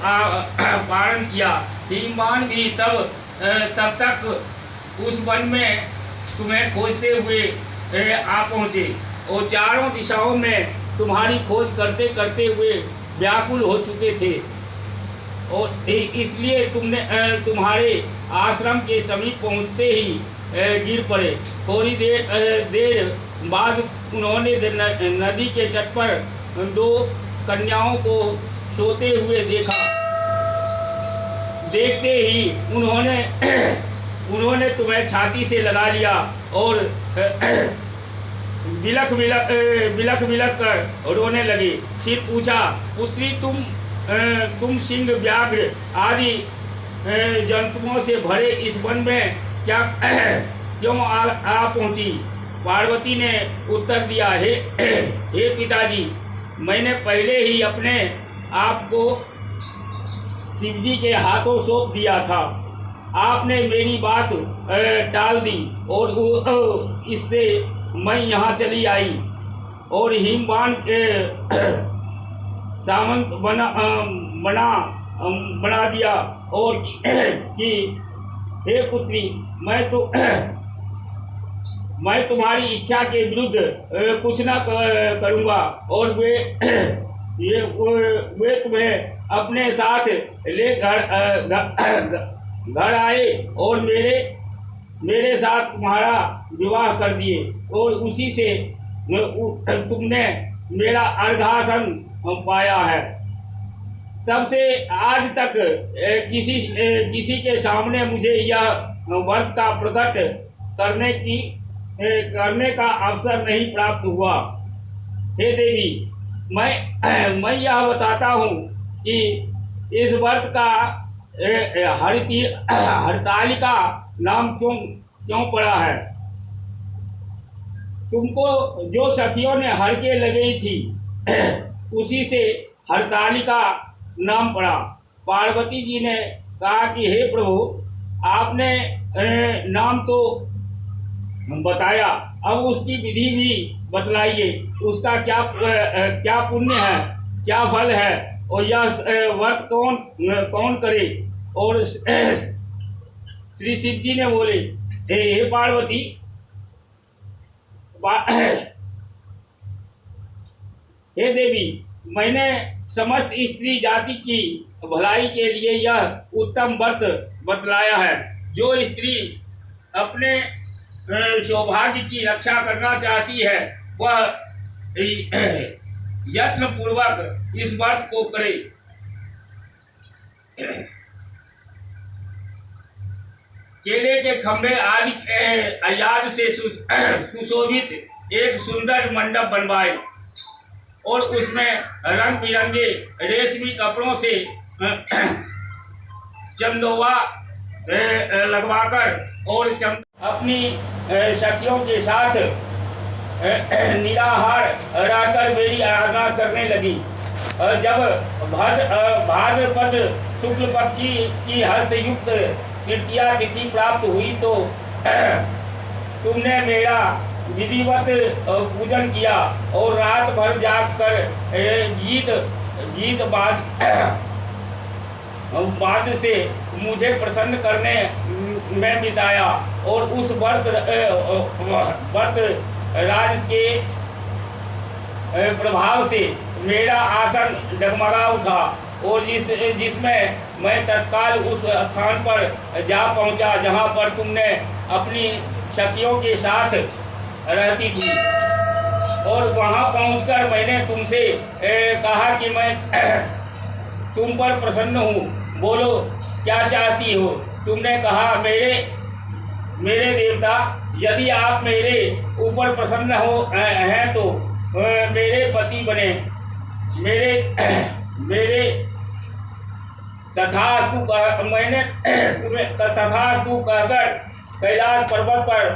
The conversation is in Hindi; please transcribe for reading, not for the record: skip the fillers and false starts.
पारण किया। हिमवान भी तब तक उस वन में तुम्हें खोजते हुए आ पहुँचे और चारों दिशाओं में तुम्हारी खोज करते करते हुए व्याकुल हो चुके थे और इसलिए तुम्हारे आश्रम के समीप पहुँचते ही गिर पड़े। थोड़ी देर बाद उन्होंने नदी के तट पर 2 कन्याओं को सोते हुए देखा। देखते ही उन्होंने तुम्हें छाती से लगा लिया और बिलख बिलख कर रोने लगी। फिर पूछा, पुत्री तुम सिंह व्याघ्र आदि जंतुओं से भरे इस वन में क्या क्यों आ पहुंची? पार्वती ने उत्तर दिया, हे पिताजी, मैंने पहले ही अपने आप को शिवजी के हाथों सौंप दिया था। आपने मेरी बात टाल दी और इससे मैं यहाँ चली आई और हिमवान के सामंत बना दिया और कि हे पुत्री, मैं तुम्हारी इच्छा के विरुद्ध कुछ न करूँगा और वे तुम्हें अपने साथ ले घर आए और मेरे साथ तुम्हारा विवाह कर दिए और उसी से तुमने मेरा अर्धासन पाया है। तब से आज तक किसी के सामने मुझे यह व्रत का प्रकट करने का अवसर नहीं प्राप्त हुआ। हे देवी, मैं यह बताता हूँ कि इस व्रत का हरतालिका नाम क्यों पड़ा है। तुमको जो सखियों ने हरके लगाई थी उसी से हरतालिका नाम पड़ा। पार्वती जी ने कहा कि हे प्रभु, आपने नाम तो बताया, अब उसकी विधि भी बतलाइए। उसका क्या पुण्य है, क्या फल है और यह व्रत कौन करे। और श्री शिव जी ने बोले, हे पार्वती, हे देवी, मैंने समस्त स्त्री जाति की भलाई के लिए यह उत्तम व्रत बतलाया है। जो स्त्री अपने सौभाग्य की रक्षा करना चाहती है वह यत्न पूर्वक इस व्रत को करे। केले के खंभे आदि आयाद से सुशोभित एक सुंदर मंडप बनवाए और उसमें रंग बिरंगे रेशमी कपड़ों से चंदोवा लगवाकर और अपनी सखियों के साथ निराहार रहकर मेरी आराधना करने लगी। जब भाद्रपद शुक्ल पक्षी की हस्तयुक्त तृतीया तिथि प्राप्त हुई तो तुमने मेरा विधिवत पूजन किया और रात भर जाग कर गीत बाद से मुझे प्रसन्न करने में बिताया और उस व्रत राज के प्रभाव से मेरा आसन डगमगा उठा और जिसमें मैं तत्काल उस स्थान पर जा पहुंचा जहां पर तुमने अपनी सखियों के साथ रहती थी। और वहां पहुंचकर मैंने तुमसे कहा कि मैं तुम पर प्रसन्न हूँ, बोलो क्या चाहती हो। तुमने कहा, मेरे देवता, यदि आप मेरे ऊपर प्रसन्न हैं तो मेरे पति बने। मेरे तथास्तु मैंने तुम्हें तथास्तु कहकर कैलाश पर्वत पर